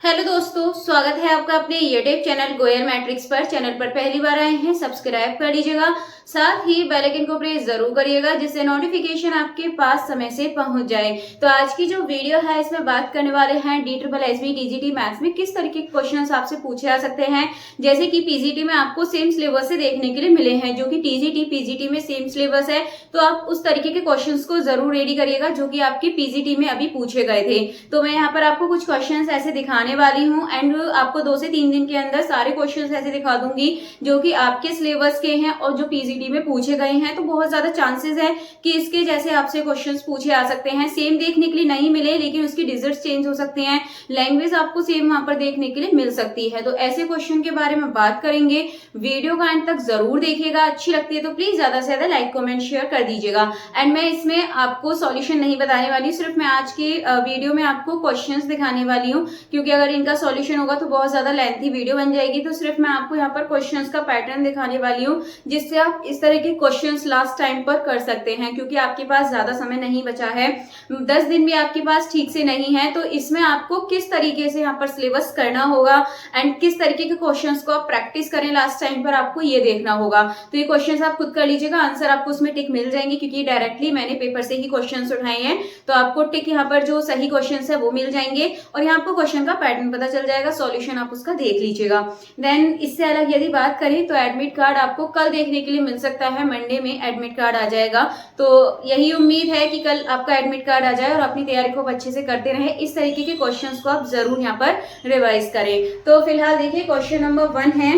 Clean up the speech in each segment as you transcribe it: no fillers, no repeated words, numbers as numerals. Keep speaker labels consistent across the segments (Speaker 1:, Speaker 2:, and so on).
Speaker 1: Hello दोस्तों, स्वागत है आपका अपने यूट्यूब चैनल गोयल मैट्रिक्स पर। चैनल पर पहली बार आए हैं, सब्सक्राइब कर लीजिएगा, साथ ही बेल आइकन को प्रेस जरूर करिएगा जिससे नोटिफिकेशन आपके पास समय से पहुंच जाए। तो आज की जो वीडियो है इसमें बात करने वाले हैं DSSB TGT मैथ्स में किस तरीके के क्वेश्चन आपसे पूछे जा सकते हैं। जैसे कि पीजीटी में आपको सेम सिलेबस से देखने के लिए मिले हैं, जो कि टीजीटी पीजीटी में सेम सिलेबस है, तो आप उस तरीके के क्वेश्चंस को जरूर रेडी करिएगा जो कि आपके पीजीटी में अभी पूछे गए थे। तो मैं यहाँ पर आपको कुछ क्वेश्चंस ऐसे दिखाने वाली हूँ एंड आपको 2 से 3 दिन के अंदर सारे क्वेश्चंस ऐसे दिखा दूंगी जो कि आपके सिलेबस के हैं और जो पीजीटी में पूछे गए हैं। तो बहुत ज्यादा चांसेस है कि इसके जैसे आपसे क्वेश्चंस पूछे आ सकते हैं। सेम देखने के लिए नहीं मिले लेकिन उसकी डिजिट्स चेंज हो सकते हैं, लैंग्वेज आपको सेम वहां पर देखने के लिए मिल सकती है। तो ऐसे क्वेश्चन के बारे में बात करेंगे, वीडियो का अंत तक जरूर देखिएगा। अच्छी लगती है तो प्लीज ज्यादा से ज्यादा लाइक कमेंट शेयर कर दीजिएगा। एंड मैं इसमें आपको सॉल्यूशन नहीं बताने वाली, सिर्फ मैं आज की वीडियो में आपको क्वेश्चंस दिखाने वाली हूँ, क्योंकि अगर इनका सॉल्यूशन होगा तो बहुत ज्यादा लेंथी वीडियो बन जाएगी। तो सिर्फ मैं आपको यहाँ पर क्वेश्चंस का पैटर्न दिखाने वाली हूँ जिससे आप इस तरह के क्वेश्चंस लास्ट टाइम पर कर सकते हैं, क्योंकि आपके पास ज्यादा समय नहीं बचा है, 10 दिन भी आपके पास ठीक से नहीं है। तो इसमें आपको किस तरीके से यहाँ पर सिलेबस करना होगा एंड किस तरीके के क्वेश्चंस को आप प्रैक्टिस करें लास्ट टाइम पर, आपको ये देखना होगा। तो ये क्वेश्चंस आप खुद कर लीजिएगा, आंसर आपको उसमें टिक मिल जाएंगे क्योंकि डायरेक्टली मैंने पेपर से ही क्वेश्चंस उठाए हैं। तो आपको टिक यहाँ पर जो सही क्वेश्चंस है वो मिल जाएंगे और यहाँ आपको क्वेश्चन का पैटर्न पता चल जाएगा, सॉल्यूशन आप उसका देख लीजिएगा। देन इससे अलग यदि बात करें तो एडमिट कार्ड आपको कल देखने के लिए मिल सकता है, मंडे में एडमिट कार्ड आ जाएगा। तो यही उम्मीद है कि कल आपका एडमिट कार्ड आ जाए और अपनी तैयारी को अच्छे से करते रहे। इस तरीके के क्वेश्चंस को आप जरूर यहाँ पर रिवाइज करें। तो फिलहाल देखिए क्वेश्चन नंबर 1 है।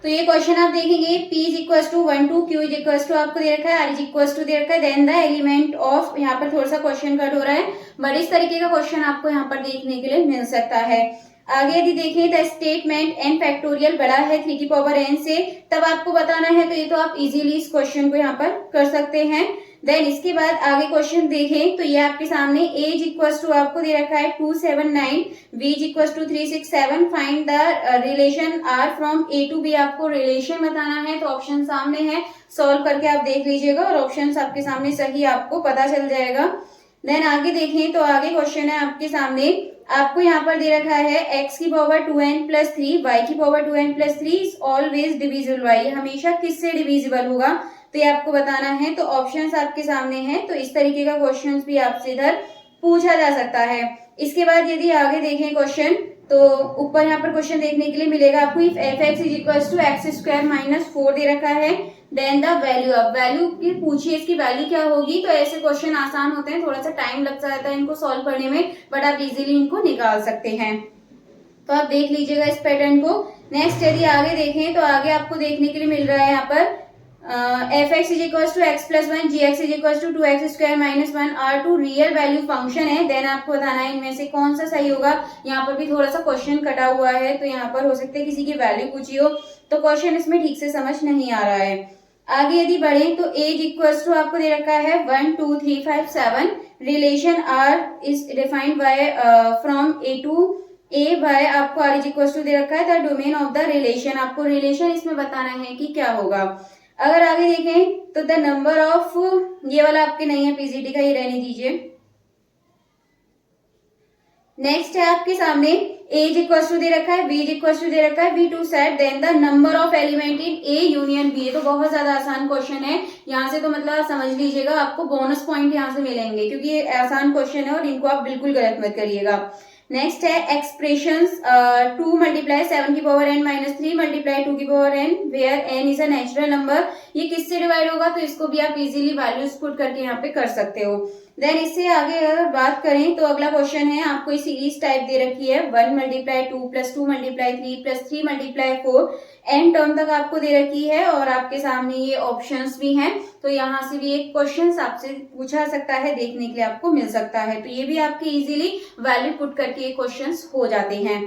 Speaker 1: तो ये क्वेश्चन आप देखेंगे P is equals to 1 2, Q is equals to आपको दे रखा है, R is equals to दे रखा है, देन द एलिमेंट ऑफ, यहाँ पर थोड़ा सा क्वेश्चन कट हो रहा है बट इस तरीके का क्वेश्चन आपको यहाँ पर देखने के लिए मिल सकता है। आगे यदि देखें द स्टेटमेंट n फैक्टोरियल बड़ा है 3 की पावर n से, तब आपको बताना है। तो ये तो आप इजीली इस क्वेश्चन को यहाँ पर कर सकते हैं। देन इसके बाद आगे क्वेश्चन देखें तो ये आपके सामने a इज इक्वल्स टू आपको दे रखा है 279, v is equals to 367, find the relation r from a to b, आपको रिलेशन बताना है। तो ऑप्शन सामने है, सॉल्व करके आप देख लीजिएगा और ऑप्शन आपके सामने सही आपको पता चल जाएगा। देन आगे देखें तो आगे क्वेश्चन है आपके सामने, आपको यहाँ पर दे रखा है x की पावर 2n प्लस 3, y की power 2n plus 3 is always divisible y, हमेशा किससे डिविजिबल होगा तो ये आपको बताना है। तो ऑप्शंस आपके सामने हैं। तो इस तरीके का क्वेश्चंस भी आपसे इधर पूछा जा सकता है। इसके बाद यदि आगे देखें क्वेश्चन तो ऊपर यहाँ पर क्वेश्चन देखने के लिए मिलेगा आपको, if f(x) is equals to x square minus 4 दे रखा है, then the value of, value की पूछिए इसकी वैल्यू क्या होगी। तो ऐसे क्वेश्चन आसान होते हैं, थोड़ा सा टाइम लग जाता है इनको सॉल्व करने में बट आप इजीली इनको निकाल सकते हैं। तो आप देख लीजिएगा इस पैटर्न को। नेक्स्ट यदि आगे देखें तो आगे आपको देखने के लिए मिल रहा है यहाँ पर f(x) is equals to x plus 1, g(x) is equals to 2x square minus 1 are two real value function है। देन आपको बताना है इनमें से कौन सा सही होगा। यहाँ पर भी थोड़ा सा क्वेश्चन कटा हुआ है, तो यहाँ पर हो सकता है किसी की वैल्यू पूछी हो तो क्वेश्चन इसमें ठीक से समझ नहीं आ रहा है। आगे यदि बढ़े तो a इज इक्वल्स टू आपको दे रखा है 1 2 3 5 7, relation r is defined by from a to a by आपको r इज इक्वल्स टू दे रखा है the domain of the relation, आपको रिलेशन इसमें बताना है कि क्या होगा। अगर आगे देखें तो द नंबर ऑफ, ये वाला आपके नहीं है पीजीटी का, ये रहने दीजिए। नेक्स्ट है आपके सामने a इज इक्वल्स टू दे रखा है, b इज इक्वल्स टू दे रखा है, v two set, then the number of element in a union b। तो बहुत ज्यादा आसान क्वेश्चन है, यहाँ से तो मतलब समझ लीजिएगा आपको बोनस पॉइंट यहाँ से मिलेंगे क्योंकि ये आसान क्वेश्चन है और इनको आप बिल्कुल गलत मत करिएगा। नेक्स्ट है एक्सप्रेशंस 2 मल्टीप्लाई 7 की पावर n माइनस 3 मल्टीप्लाई 2 की power n where n is a natural number, ये किससे डिवाइड होगा। तो इसको भी आप इजीली वैल्यूज पुट करके यहाँ पे कर सकते हो। देन इससे आगे अगर बात करें तो अगला क्वेश्चन है, आपको सीरीज टाइप दे रखी है 1 multiply 2 plus 2 multiply 3 plus 3 multiply 4, n term तक आपको दे रखी है और आपके सामने ये ऑप्शंस भी हैं। तो यहाँ से भी एक क्वेश्चन आपसे पूछा सकता है, देखने के लिए आपको मिल सकता है। तो ये भी आपके इजीली वैल्यू पुट करके क्वेश्चंस हो जाते हैं।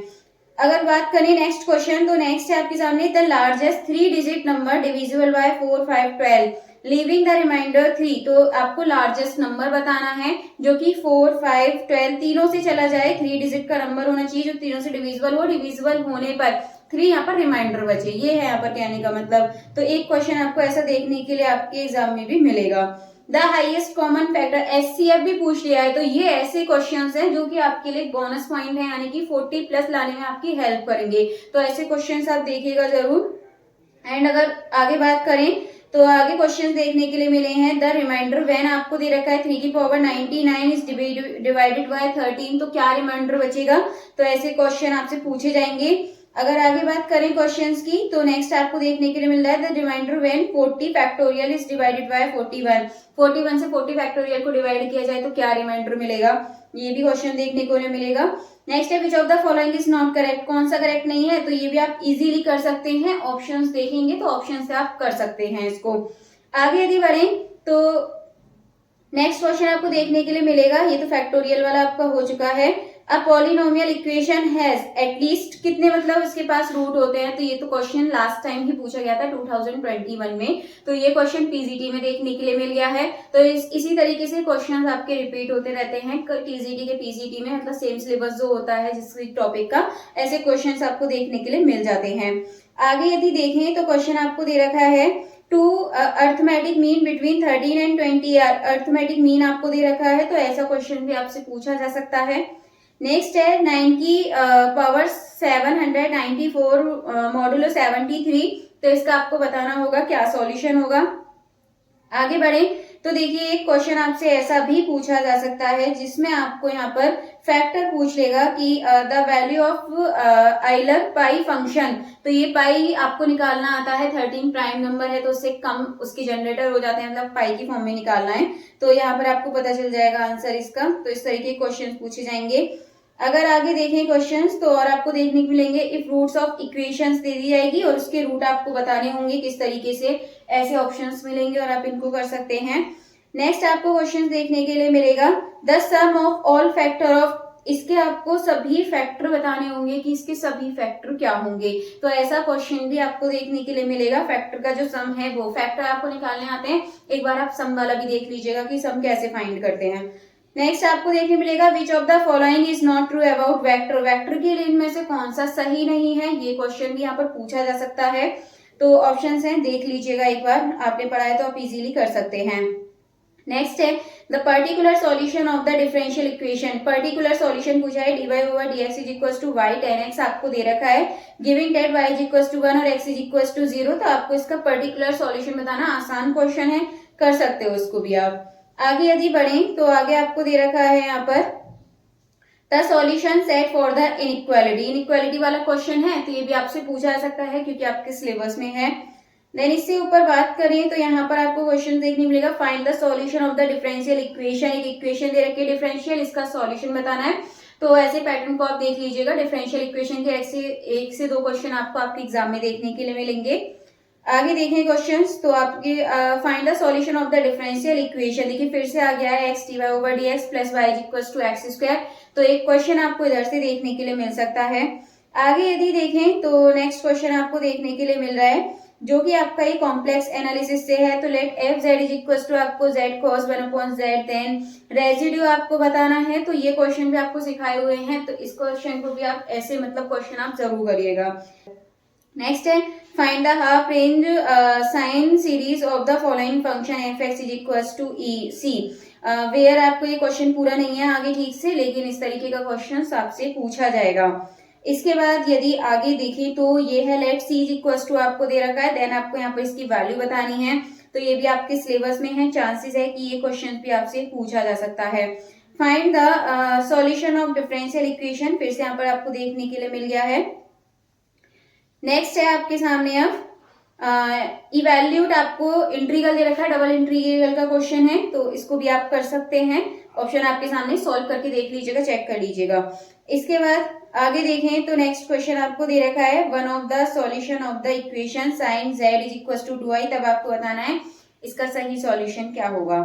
Speaker 1: अगर बात करें नेक्स्ट क्वेश्चन तो नेक्स्ट है आपके सामने the largest 3 digit number divisible by 4 5 12 leaving the remainder 3। तो आपको लार्जेस्ट नंबर बताना है जो कि 4 5 12 तीनों से चला जाए, 3 डिजिट का नंबर होना चाहिए जो तीनों से डिविजिबल हो, डिविजिबल होने पर 3 यहाँ पर रिमाइंडर बचे, ये है यहाँ पर कहने का मतलब। तो एक क्वेश्चन आपको ऐसा देखने के लिए आपके एग्जाम में भी मिलेगा। The highest common factor, HCF भी पूछ लिया है, तो ये ऐसे क्वेश्चंस हैं जो कि आपके लिए बोनस पॉइंट है, यानी कि 40 प्लस लाने में आपकी हेल्प करेंगे। तो ऐसे क्वेश्चंस आप देखिएगा जरूर। एंड अगर आगे बात करें तो आगे क्वेश्चंस देखने के लिए मिले हैं। द रिमाइंडर व्हेन आपको दे रखा है 3 की पावर 99 इज डिवाइडेड बाय 13, तो क्या रिमाइंडर बचेगा, तो ऐसे क्वेश्चन आपसे पूछे जाएंगे। अगर आगे बात करें क्वेश्चंस की, तो नेक्स्ट आपको देखने के लिए मिल रहा है the remainder when 40 factorial is divided by 41 से 40 फैक्टोरियल को डिवाइड किया जाए तो क्या रिमाइंडर मिलेगा, ये भी क्वेश्चन देखने को मिलेगा। नेक्स्ट है which of the following is not correct, कौन सा करेक्ट नहीं है, तो ये भी आप इजीली कर सकते हैं, ऑप्शंस देखेंगे तो ऑप्शन से आप कर सकते हैं इसको। आगे यदि बढ़ें तो नेक्स्ट क्वेश्चन आपको देखने के लिए मिलेगा, ये तो फैक्टोरियल वाला आपका हो चुका है। A polynomial equation has at least कितने मतलब इसके पास रूट होते हैं, तो ये तो क्वेश्चन लास्ट टाइम ही पूछा गया था 2021 में, तो ये क्वेश्चन पीजीटी में देखने के लिए मिल गया है। तो इसी तरीके से क्वेश्चन आपके रिपीट होते रहते हैं टीजीटी के पीजीटी में, मतलब सेम सिलेबस जो होता है जिस टॉपिक का, ऐसे क्वेश्चन आपको देखने के लिए मिल जाते हैं। आगे यदि देखें तो क्वेश्चन आपको दे रखा है two arithmetic mean between 13 and 20, arithmetic mean आपको दे रखा है, तो ऐसा क्वेश्चन भी आपसे पूछा जा सकता है। नेक्स्ट है 9 की पावर 794 मॉडुलो 73, तो इसका आपको बताना होगा क्या सॉल्यूशन होगा। आगे बढ़े तो देखिए एक क्वेश्चन आपसे ऐसा भी पूछा जा सकता है जिसमें आपको यहाँ पर फैक्टर पूछ लेगा कि the value of Euler pi function, तो ये पाई आपको निकालना आता है, 13 प्राइम नंबर है तो उससे कम उसके जनरेटर हो जाते हैं, मतलब पाई की फॉर्म में निकालना है, तो यहाँ पर आपको पता चल जाएगा आंसर इसका। तो इस तरीके के क्वेश्चन पूछे जाएंगे। अगर आगे देखें क्वेश्चंस तो और आपको देखने को मिलेंगे इफ रूट्स ऑफ इक्वेशंस दे दी जाएगी और उसके रूट आपको बताने होंगे किस तरीके से, ऐसे ऑप्शंस मिलेंगे और आप इनको कर सकते हैं। नेक्स्ट आपको क्वेश्चन देखने के लिए मिलेगा the sum of all factor of, इसके आपको सभी फैक्टर बताने होंगे कि इसके सभी फैक्टर क्या होंगे, तो ऐसा क्वेश्चन भी आपको देखने के लिए मिलेगा। फैक्टर का जो सम है वो फैक्टर आपको निकालने आते हैं, एक बार आप सम वाला भी देख लीजिएगा कि सम कैसे फाइंड करते हैं। नेक्स्ट आपको देखने मिलेगा which of the following is not true about vector, vector के लिए इनमें से कौन सा सही नहीं है, ये क्वेश्चन भी यहाँ पर पूछा जा सकता है। तो ऑप्शंस हैं, देख लीजिएगा एक बार, आपने पढ़ा है तो आप इजीली कर सकते हैं। नेक्स्ट है the particular solution of the differential equation, particular solution पूछा है dy over dx is equal to y, tan x आपको दे रखा है, giving that y is equal to 1 और x इज इक्वल टू 0, तो आपको इसका पर्टिकुलर सॉल्यूशन बताना आसान क्वेश्चन है, कर सकते हो उसको भी आप। आगे यदि बढ़ें तो आगे आपको दे रखा है यहाँ पर the solution set for the inequality, inequality वाला क्वेश्चन है, तो ये भी आपसे पूछा जा सकता है क्योंकि आपके सिलेबस में है। देन इससे ऊपर बात करें तो यहाँ पर आपको क्वेश्चन देखने मिलेगा find the solution of the differential equation, एक इक्वेशन दे रखी है डिफरेंशियल, इसका सॉल्यूशन बताना है, तो ऐसे पैटर्न को आप देख लीजिएगा। डिफरेंशियल इक्वेशन के एक से दो क्वेश्चन आपको आपके एग्जाम में देखने के लिए मिलेंगे। आगे देखें क्वेश्चंस तो आपके find the solution of the differential equation, देखिए फिर से आ गया है x dy over dx plus y is equal to x square, तो एक क्वेश्चन आपको इधर से देखने के लिए मिल सकता है। आगे यदि देखें तो नेक्स्ट क्वेश्चन आपको देखने के लिए मिल रहा है जो कि आपका ये कॉम्प्लेक्स एनालिसिस से है, तो let f z is equal to आपको z cos 1/z, then residue आपको बताना है, तो ये क्वेश्चन भी आपको सिखाए हुए हैं, तो इस क्वेश्चन को भी आप ऐसे मतलब क्वेश्चन आप जरूर करिएगा। नेक्स्ट है find the half range sine series of the following function f x is equal to e c, where आपको ये क्वेश्चन पूरा नहीं है आगे ठीक से, लेकिन इस तरीके का क्वेश्चन आपसे पूछा जाएगा। इसके बाद यदि आगे देखें तो ये है let c is equal to आपको दे रखा है, देन आपको यहाँ पर इसकी वैल्यू बतानी है, तो ये भी आपके सिलेबस में है, चांसेस है कि ये क्वेश्चन भी आपसे पूछा जा सकता है। Find the solution of differential equation, फिर से यहाँ पर आपको देखने के लिए मिल गया है। नेक्स्ट है आपके सामने अब इवैल्यूट, आपको इंटीग्रल दे रखा है, डबल इंटीग्रल का क्वेश्चन है, तो इसको भी आप कर सकते हैं, ऑप्शन आपके सामने सॉल्व करके देख लीजिएगा, चेक कर लीजिएगा। इसके बाद आगे देखें तो नेक्स्ट क्वेश्चन आपको दे रखा है one of the solution of the equation sine z is equal to 2i, तब आपको बताना है इसका सही सॉल्यूशन क्या होगा।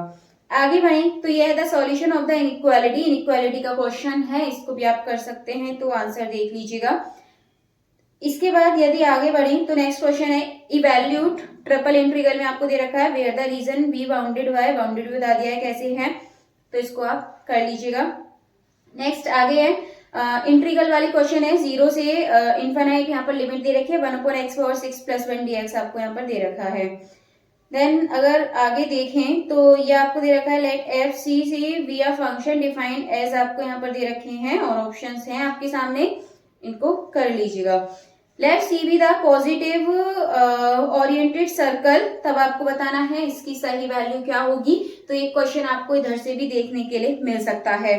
Speaker 1: आगे बढ़ें तो यह है the solution of the inequality, inequality का क्वेश्चन है, इसको भी आप कर सकते हैं, तो आंसर देख लीजिएगा। इसके बाद यदि आगे बढ़ें तो नेक्स्ट क्वेश्चन है इवैल्यूट ट्रिपल इंटीग्रल में आपको दे रखा है where the region b bounded by, bounded बता दिया है कैसे है, तो इसको आप कर लीजिएगा। नेक्स्ट आगे है इंटीग्रल वाली क्वेश्चन है, 0 से इनफाइनाइट यहाँ पर लिमिट दे रखी है 1/x/6 + 1 dx आपको यहाँ पर दे रखा है। देन अगर आगे देखें तो ये आपको दे रखा है लेट एफ सी से be a function defined as, आपको यहाँ पर दे रखे हैं और ऑप्शंस हैं आपके सामने, इनको कर लीजिएगा। Let c be the positive oriented circle, तब आपको बताना है इसकी सही वैल्यू क्या होगी। तो एक क्वेश्चन आपको इधर से भी देखने के लिए मिल सकता है।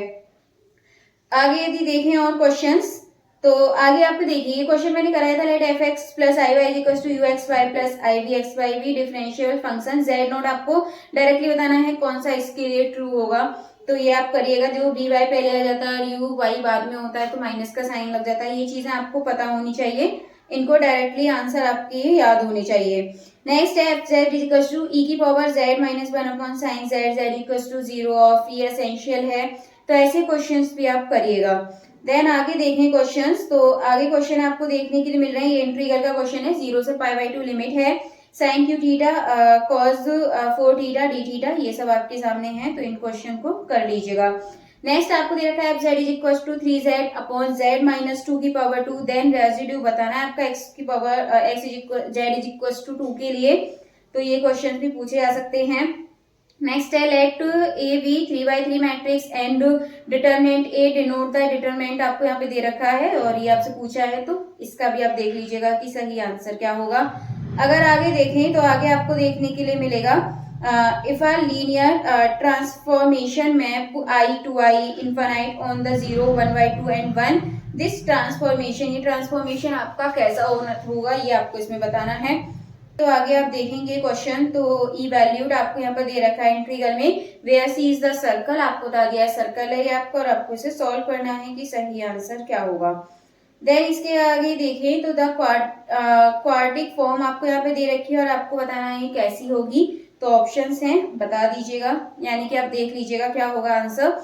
Speaker 1: आगे यदि देखें और क्वेश्चंस, तो आगे आपको देखिए ये क्वेश्चन मैंने कराया था, let f x plus i y equal to u x y plus i v x y be differential function z not, आपको डायरेक्टली बताना है कौन सा इसके लिए ट्रू होगा। तो ये आप करिएगा, जो डी वाई पहले आ जाता है और यू वाई बाद में होता है तो माइनस का साइन लग जाता है, ये चीजें आपको पता होनी चाहिए, इनको डायरेक्टली आंसर आपकी याद होनी चाहिए। नेक्स्ट है जेड इक्वल टू ई की power z minus one upon sine z, z equal to zero of, ये एसेंशियल है। तो ऐसे क्वेश्चंस भी आप करिएगा। देन आगे देखें क्वेश्चंस, तो आगे क्वेश्चन आपको देखने के लिए मिल रहे हैं, ये इंटीग्रल का क्वेश्चन है, 0 से पाई बाई 2 लिमिट है, sine q theta cos 4 theta d theta, ये सब आपके सामने है, तो इन क्वेश्चन को कर लीजिएगा। नेक्स्ट आपको दे रखा है z is equal to 3z upon z minus 2 की पावर 2, देन रेजिड्यू बताना है आपका x की power z is equal to 2 के लिए, तो ये क्वेश्चन भी पूछे जा सकते हैं। नेक्स्ट है let a be 3/3 matrix and determinant a denote the, determinant आपको यहाँ पे दे रखा है और ये आपसे पूछा है, तो इसका भी आप देख लीजिएगा कि सही आंसर क्या होगा। अगर आगे देखें तो आगे आपको देखने के लिए मिलेगा if a linear transformation map I to I infinite on the 0 1/2 and 1, this transformation, ये ट्रांसफॉर्मेशन आपका कैसा होगा ये आपको इसमें बताना है। तो आगे आप देखेंगे क्वेश्चन, तो ई वैल्यूड आपको यहाँ पर दे रखा है इंटीग्रल में, where c is the circle, आपको बता दिया है सर्कल है ये आपको, और आपको इसे सॉल्व करना है कि सही आंसर क्या होगा। देन इसके आगे देखें तो द क्वाड्रिक फॉर्म आपको यहाँ पे दे रखी है और आपको बताना है कैसी होगी, तो ऑप्शंस हैं बता दीजिएगा, यानी कि आप देख लीजिएगा क्या होगा आंसर।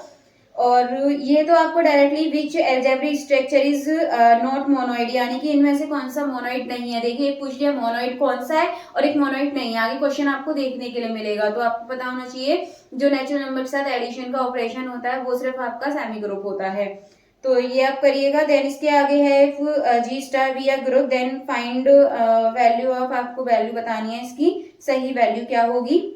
Speaker 1: और ये तो आपको directly which algebraic structure is not monoid, यानी कि इनमें से कौन सा मोनोइड नहीं है। देखिए एक पूछ लिया मोनोइड कौन सा है और एक मोनोइड नहीं है, आगे क्वेश्चन आपको देखने के लिए मिलेगा, तो आपको पता होना चाहिए जो नेचुरल नंबर के साथ एडिशन का ऑपरेशन होता है वो सिर्फ आपका सेमी ग्रुप होता है, तो ये आप करिएगा। देन इसके आगे है if g star be a group then find value of, आपको वैल्यू बतानी है इसकी सही वैल्यू क्या होगी।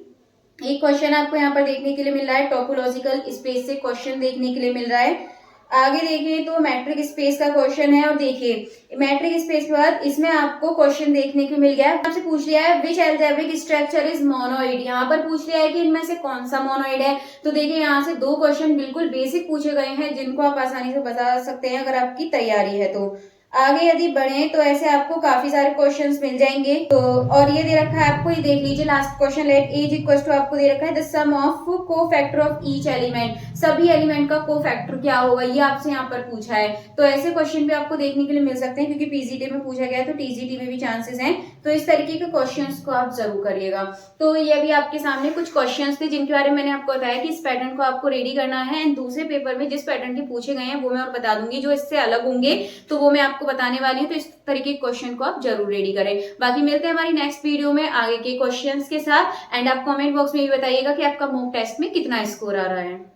Speaker 1: एक क्वेश्चन आपको यहाँ पर देखने के लिए मिल रहा है, टोपोलॉजिकल स्पेस से क्वेश्चन देखने के लिए मिल रहा है। आगे देखें तो मैट्रिक स्पेस का क्वेश्चन है, और देखिए मैट्रिक स्पेस के बाद इसमें आपको क्वेश्चन देखने को मिल गया है, आपसे पूछ लिया है विच एल्जेब्रिक स्ट्रक्चर इज मोनोइड, यहाँ पर पूछ लिया है कि इनमें से कौन सा मोनोइड है। तो देखिए यहाँ से दो क्वेश्चन बिल्कुल बेसिक पूछे गए हैं जिनको आप आसानी से बता सकते हैं अगर आपकी तैयारी है तो। आगे यदि बढ़े तो ऐसे आपको काफी सारे क्वेश्चंस मिल जाएंगे, तो और ये दे रखा है आपको, ये देख लीजिए last question, let as equal to आपको दे रखा है द सम ऑफ को फैक्टर ऑफ ईच एलिमेंट, सभी एलिमेंट का को फैक्टर क्या होगा ये आपसे यहाँ पर पूछा है। तो ऐसे क्वेश्चन भी आपको देखने के लिए मिल सकते हैं क्योंकि पीजीटी में पूछा गया है तो टीजीटी में भी चांसेस हैं, तो इस तरीके के क्वेश्चंस को आप जरूर करिएगा। तो ये भी आपके सामने कुछ क्वेश्चंस थे जिनके बारे में मैंने आपको बताया कि इस पैटर्न को आपको रेडी करना है, एंड दूसरे पेपर में जिस पैटर्न के पूछे गए हैं वो मैं और बता दूंगी, जो इससे अलग होंगे तो वो मैं आपको बताने वाली हूँ, तो इस तरीके के क्वेश्चन को आप जरूर रेडी करें। बाकी मिलते हैं हमारी नेक्स्ट वीडियो में आगे के क्वेश्चंस के साथ, एंड आप कमेंट बॉक्स में भी बताइएगा कि आपका मॉक टेस्ट में कितना स्कोर आ रहा है।